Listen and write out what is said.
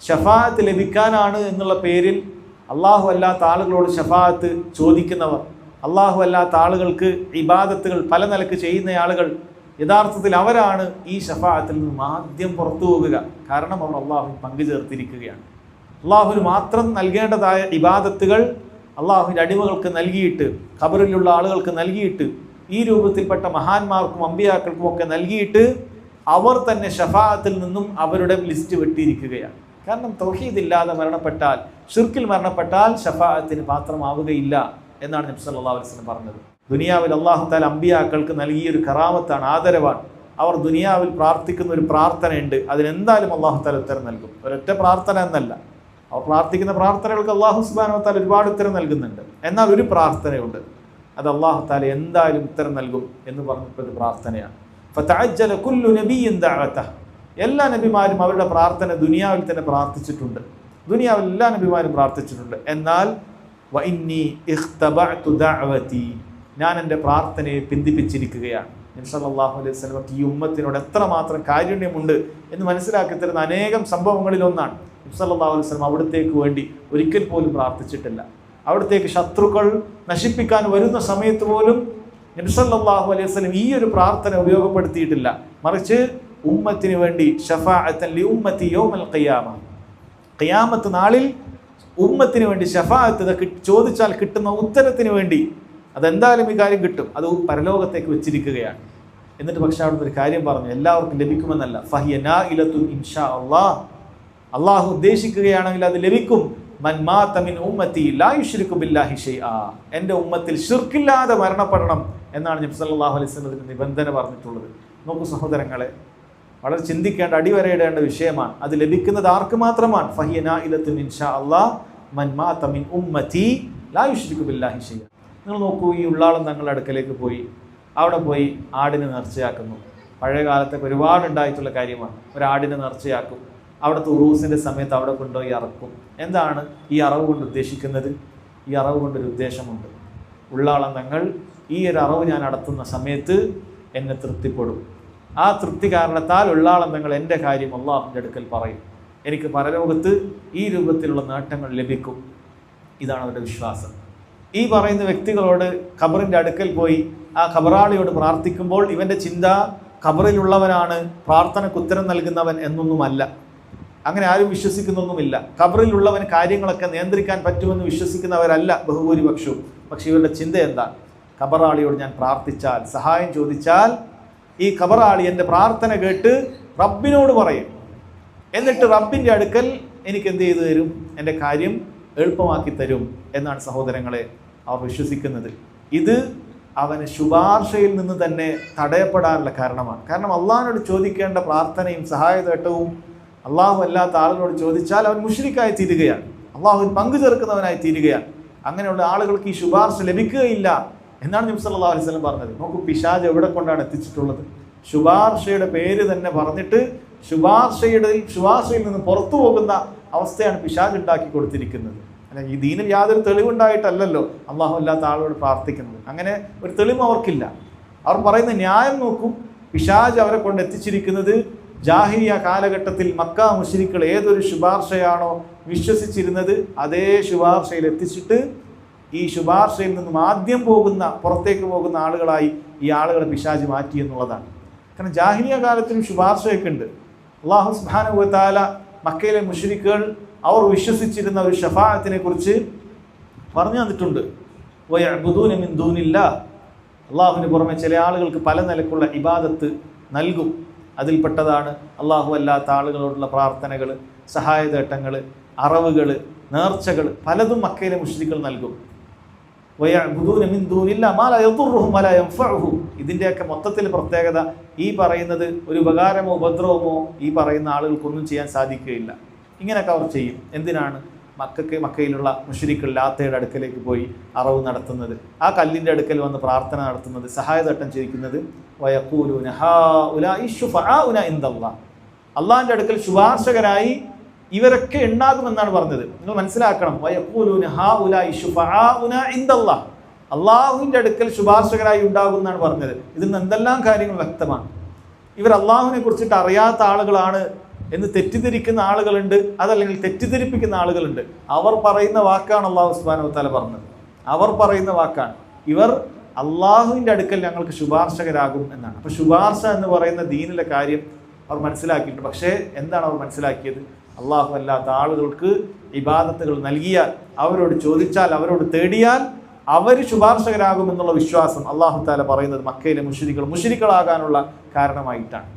ഷഫാഅത്ത് ലഭിക്കാനാണ് എന്നുള്ള പേരിൽ അള്ളാഹു അല്ലാത്ത ആളുകളോട് ഷഫാഅത്ത് ചോദിക്കുന്നവർ, അള്ളാഹു അല്ലാത്ത ആളുകൾക്ക് ഇബാദത്തുകൾ പല നിലക്ക് ചെയ്യുന്ന ആളുകൾ, യഥാർത്ഥത്തിൽ അവരാണ് ഈ ഷഫാഅത്തിൽ നിന്നും ആദ്യം പുറത്തു പോകുക. കാരണം അവർ അള്ളാഹുവിന് പങ്കു ചേർത്തിരിക്കുകയാണ്. അള്ളാഹുവിന് മാത്രം നൽകേണ്ടതായ ഇബാദത്തുകൾ അള്ളാഹുവിൻ്റെ അടിമകൾക്ക് നൽകിയിട്ട്, ഖബറിലുള്ള ആളുകൾക്ക് നൽകിയിട്ട്, ഈ രൂപത്തിൽപ്പെട്ട മഹാന്മാർക്കും അമ്പിയാക്കൾക്കും ഒക്കെ നൽകിയിട്ട് അവർ തന്നെ ഷഫാഅത്തിൽ നിന്നും അവരുടെ ലിസ്റ്റ് വെട്ടിയിരിക്കുകയാണ്. കാരണം തൗഹീദ് ഇല്ലാതെ മരണപ്പെട്ടാൽ, ഷിർക്കിൽ മരണപ്പെട്ടാൽ ഷഫാഅത്തിന് പാത്രമാവുകയില്ല എന്നാണ് നബി സല്ലല്ലാഹു അലൈഹി വസല്ലം പറഞ്ഞത്. ദുനിയാവിൽ അല്ലാഹു തആല അമ്പിയാക്കൾക്ക് നൽകിയൊരു കറാമത്താണ്, ആദരവാണ്. അവർ ദുനിയാവിൽ പ്രാർത്ഥിക്കുന്ന ഒരു പ്രാർത്ഥനയുണ്ട്, അതിനെന്തായാലും അല്ലാഹു തആല ഉത്തരം നൽകും. ഒരൊറ്റ പ്രാർത്ഥന എന്നല്ല, അവർ പ്രാർത്ഥിക്കുന്ന പ്രാർത്ഥനകൾക്ക് അല്ലാഹു സുബ്ഹാനഹു വ തആല ഒരുപാട് ഉത്തരം നൽകുന്നുണ്ട്. എന്നാൽ ഒരു പ്രാർത്ഥനയുണ്ട്, അത് അല്ലാഹു തആല എന്തായാലും ഉത്തരം നൽകും എന്ന് പറഞ്ഞിട്ടൊരു പ്രാർത്ഥനയാണ്. ഫതഅജ്ജല കുല്ലു നബിയ്യിൻ ദഅവതഹ. എല്ലാ നബിമാരും അവരുടെ പ്രാർത്ഥന ദുനിയാവിൽ തന്നെ പ്രാർത്ഥിച്ചിട്ടുണ്ട്. ദുനിയാവിൽ എല്ലാ നബിമാരും പ്രാർത്ഥിച്ചിട്ടുണ്ട്. എന്നാൽ വഇന്നി ഇഖ്തബഅതു ദഅവതി, ഞാൻ എൻ്റെ പ്രാർത്ഥനയെ പിന്തിപ്പിച്ചിരിക്കുകയാണ്. നബി സല്ലല്ലാഹു അലൈഹി വസല്ലം ഈ ഉമ്മത്തിനോട് എത്രമാത്രം കാരുണ്യമുണ്ട് എന്ന് മനസ്സിലാക്കി തരുന്ന അനേകം സംഭവങ്ങളിൽ ഒന്നാണ്. നബി സല്ലല്ലാഹു അലൈഹി വസല്ലം അവിടത്തേക്ക് വേണ്ടി ഒരിക്കൽ പോലും പ്രാർത്ഥിച്ചിട്ടില്ല. അവിടത്തേക്ക് ശത്രുക്കൾ നശിപ്പിക്കാൻ വരുന്ന സമയത്ത് പോലും നബി സല്ലല്ലാഹു അലൈഹി വസല്ലം ഈ ഒരു പ്രാർത്ഥന ഉപയോഗപ്പെടുത്തിയിട്ടില്ല. മറിച്ച് ഉമ്മത്തിന് വേണ്ടി ഷഫാഅത്തൻ ലി ഉമ്മത്തി യൗമൽ ഖിയാമ, ഖിയാമത്ത് നാളിൽ ഉമ്മത്തിന് വേണ്ടി ഷഫാഅത്ത് ചോദിച്ചാൽ കിട്ടുന്ന ഉത്തരത്തിന് വേണ്ടി, അതെന്തായാലും ഈ കാര്യം കിട്ടും, അത് പരലോകത്തേക്ക് വെച്ചിരിക്കുകയാണ്. എന്നിട്ട് പക്ഷെ അവിടുന്ന് ഒരു കാര്യം പറഞ്ഞു, എല്ലാവർക്കും ലഭിക്കുമെന്നല്ല. ഫഹിയ നാഇലത്തുൻ ഇൻഷാ അല്ലാഹ്, അള്ളാഹു ഉദ്ദേശിക്കുകയാണെങ്കിൽ അത് ലഭിക്കും. മൻ മാത മിൻ ഉമ്മത്തി ലാ യുശ്രികു ബില്ലാഹി ഷൈആ, എൻ്റെ ഉമ്മത്തിൽ ശിർക്കില്ലാതെ മരണപ്പെടണം എന്നാണ് നബി സല്ലല്ലാഹു അലൈഹി വസല്ലം നിബന്ധന പറഞ്ഞിട്ടുള്ളത്. നോക്കൂ സഹോദരങ്ങളെ, വളരെ ചിന്തിക്കേണ്ട, അടിവരയിടേണ്ട വിഷയമാണ്. അത് ലഭിക്കുന്നത് ആർക്ക് മാത്രമാണ്? ഫഹിയ നാഇലത്തുൻ ഇൻഷാ അല്ലാഹ് മൻ മാത മിൻ ഉമ്മത്തി ലാ യുശ്രികു ബില്ലാഹി ഷൈആ. നിങ്ങൾ നോക്കൂ, ഈ ഉള്ളാളം തങ്ങളുടെ അടുക്കലേക്ക് പോയി അവിടെ പോയി ആടിനെ നേർച്ചയാക്കുന്നു. പഴയ കാലത്തൊക്കെ ഒരുപാട് ഉണ്ടായിട്ടുള്ള കാര്യമാണ്. ഒരാടിനെ നേർച്ചയാക്കും, അവിടുത്തെ ഉറൂസിൻ്റെ സമയത്ത് അവിടെ കൊണ്ടുപോയി അറക്കും. എന്താണ് ഈ അറവ് കൊണ്ട് ഉദ്ദേശിക്കുന്നത്? ഈ അറവ് കൊണ്ടൊരു ഉദ്ദേശമുണ്ട്. ഉള്ളാളം തങ്ങൾ ഈ ഒരു അറവ് ഞാൻ നടത്തുന്ന സമയത്ത് എന്നെ തൃപ്തിപ്പെടും. ആ തൃപ്തി കാരണത്താൽ ഉള്ളാളം തങ്ങൾ എൻ്റെ കാര്യം അള്ളാഹുവിൻ്റെ അടുക്കൽ പറയും, എനിക്ക് പരലോകത്ത് ഈ രൂപത്തിലുള്ള നേട്ടങ്ങൾ ലഭിക്കും. ഇതാണ് അവരുടെ വിശ്വാസം. ഈ പറയുന്ന വ്യക്തികളോട് ഖബറിൻ്റെ അടുക്കൽ പോയി ആ ഖബറാളിയോട് പ്രാർത്ഥിക്കുമ്പോൾ ഇവൻ്റെ ചിന്ത ഖബറിലുള്ളവനാണ് പ്രാർത്ഥനയ്ക്ക് ഉത്തരം നൽകുന്നവൻ എന്നൊന്നുമല്ല. അങ്ങനെ ആരും വിശ്വസിക്കുന്നൊന്നുമില്ല. ഖബറിലുള്ളവൻ കാര്യങ്ങളൊക്കെ നിയന്ത്രിക്കാൻ പറ്റുമെന്ന് വിശ്വസിക്കുന്നവരല്ല ബഹുഭൂരിപക്ഷവും. പക്ഷെ ഇവരുടെ ചിന്ത എന്താണ്? ഖബറാളിയോട് ഞാൻ പ്രാർത്ഥിച്ചാൽ, സഹായം ചോദിച്ചാൽ, ഈ ഖബറാളി എൻ്റെ പ്രാർത്ഥന കേട്ട് റബ്ബിനോട് പറയും, എന്നിട്ട് റബ്ബിൻ്റെ അടുക്കൽ എനിക്ക് എന്ത് ചെയ്തു തരും? എൻ്റെ കാര്യം എളുപ്പമാക്കി തരും എന്നാണ് സഹോദരങ്ങളെ അവർ വിശ്വസിക്കുന്നത്. ഇത് അവന് ശുപാർശയിൽ നിന്ന് തന്നെ തടയപ്പെടാനുള്ള കാരണമാണ്. കാരണം അള്ളാഹിനോട് ചോദിക്കേണ്ട പ്രാർത്ഥനയും സഹായതേട്ടവും അള്ളാഹു അല്ലാത്ത ആളുകളോട് ചോദിച്ചാൽ അവൻ മുശ്രിക്കായി തീരുകയാണ്, അള്ളാഹുവിന് പങ്കു ചേർക്കുന്നവനായി തീരുകയാണ്. അങ്ങനെയുള്ള ആളുകൾക്ക് ഈ ശുപാർശ ലഭിക്കുകയില്ല എന്നാണ് നബി സല്ലല്ലാഹു അലൈഹി വസല്ലം പറഞ്ഞത്. നോക്കൂ, പിശാച് എവിടെ കൊണ്ടാണ് എത്തിച്ചിട്ടുള്ളത്? ശുപാർശയുടെ പേര് തന്നെ പറഞ്ഞിട്ട് ശുപാർശയിൽ നിന്ന് പുറത്തു പോകുന്ന അവസ്ഥയാണ് പിശാച് ഉണ്ടാക്കി കൊടുത്തിരിക്കുന്നത്. അല്ലെങ്കിൽ ഈ ദീനിൽ യാതൊരു തെളിവുണ്ടായിട്ടല്ലല്ലോ അള്ളാഹു അല്ലാത്ത ആളോട് പ്രാർത്ഥിക്കുന്നത്. അങ്ങനെ ഒരു തെളിവ് അവർക്കില്ല. അവർ പറയുന്ന ന്യായം നോക്കും. പിശാച് അവരെ കൊണ്ട് എത്തിച്ചിരിക്കുന്നത് ജാഹിലിയ കാലഘട്ടത്തിൽ മക്ക മുശ്രിക്കുകൾ ഏതൊരു ശുപാർശയാണോ വിശ്വസിച്ചിരുന്നത് അതേ ശുപാർശയിൽ എത്തിച്ചിട്ട് ഈ ശുപാർശയിൽ നിന്നും ആദ്യം പുറത്തേക്ക് പോകുന്ന ആളുകളായി ഈ ആളുകളെ പിശാച് മാറ്റി എന്നുള്ളതാണ്. കാരണം ജാഹിലിയ കാലത്തിലും ശുപാർശയൊക്കെ ഉണ്ട്. അല്ലാഹു സുബ്ഹാനഹു വ തആല മക്കയിലെ മുശ്രിക്കുകൾ അവർ വിശ്വസിച്ചിരുന്ന ഒരു ഷഫാഅത്തിനെ കുറിച്ച് പറഞ്ഞു തന്നിട്ടുണ്ട്. വയഅ്ബുദൂന മിൻ ദൂനില്ലാഹ്, അള്ളാഹുവിന് പുറമെ ചില ആളുകൾക്ക് പല നിലക്കുള്ള ഇബാദത്ത് നൽകും. അതിൽപ്പെട്ടതാണ് അള്ളാഹു അല്ലാത്ത ആളുകളോടുള്ള പ്രാർത്ഥനകൾ, സഹായതേട്ടങ്ങൾ, അറവുകൾ, നേർച്ചകൾ പലതും മക്കയിലെ മുശ്രിക്കുകൾ നൽകും. വയഅ്ബുദൂന മിൻ ദൂനില്ലാഹി മാ ലാ യദുർറുഹും വലാ യൻഫഉഹും. ഇതിൻ്റെയൊക്കെ മൊത്തത്തിൽ പ്രത്യേകത ഈ പറയുന്നത് ഒരു ഉപകാരമോ ഉപദ്രവമോ ഈ പറയുന്ന ആളുകൾക്കൊന്നും ചെയ്യാൻ സാധിക്കുകയില്ല. ഇങ്ങനെയൊക്കെ അവർ ചെയ്യും. എന്തിനാണ്? മക്കയിലുള്ള മുശ്രിക്കുകൾ ലാത്തയുടെ അടുക്കലേക്ക് പോയി അറവ് നടത്തുന്നത്, ആ കല്ലിൻ്റെ അടുക്കൽ വന്ന് പ്രാർത്ഥന നടത്തുന്നത്, സഹായതട്ടം ചെയ്യിക്കുന്നത്. വയഖൂലൂന ഹൗലാഇ ശുഫആഉന ഇൻദല്ലാഹ്, അള്ളാഹിൻ്റെ അടുക്കൽ ശുപാർശകരായി ഇവരൊക്കെ ഉണ്ടാകുമെന്നാണ് പറഞ്ഞത്. നിങ്ങൾ മനസ്സിലാക്കണം. വയഖൂലൂന ഹൗലാഇ ശുഫആഉന ഇൻദല്ലാഹ്, അള്ളാഹുവിൻ്റെ അടുക്കൽ ശുപാർശകരായി ഉണ്ടാകും എന്നാണ് പറഞ്ഞത്. ഇതിൽ നിന്ന് എന്തെല്ലാം കാര്യങ്ങൾ വ്യക്തമാണ്. ഇവർ അള്ളാഹുവിനെ കുറിച്ചിട്ട് അറിയാത്ത ആളുകളാണ് എന്ന് തെറ്റിദ്ധരിക്കുന്ന ആളുകളുണ്ട്, അതല്ലെങ്കിൽ തെറ്റിദ്ധരിപ്പിക്കുന്ന ആളുകളുണ്ട്. അവർ പറയുന്ന വാക്കാണ് അല്ലാഹു സുബ്ഹാനഹു വ തആല പറഞ്ഞത്. അവർ പറയുന്ന വാക്കാണ്, ഇവർ അള്ളാഹുവിൻ്റെ അടുക്കൽ ഞങ്ങൾക്ക് ശുപാർശകരാകും എന്നാണ്. അപ്പോൾ ശുപാർശ എന്ന് പറയുന്ന ദീനിലെ കാര്യം അവർ മനസ്സിലാക്കിയിട്ടുണ്ട്. പക്ഷേ എന്താണ് അവർ മനസ്സിലാക്കിയത്? അള്ളാഹു അല്ലാത്ത ആളുകൾക്ക് ഇബാദത്തുകൾ നൽകിയാൽ, അവരോട് ചോദിച്ചാൽ, അവരോട് തേടിയാൽ അവർ ശുപാർശകരാകുമെന്നുള്ള വിശ്വാസം അല്ലാഹു തആല പറയുന്നത് മക്കയിലെ മുശ്രിക്കുകളാകാനുള്ള കാരണമായിട്ടാണ്.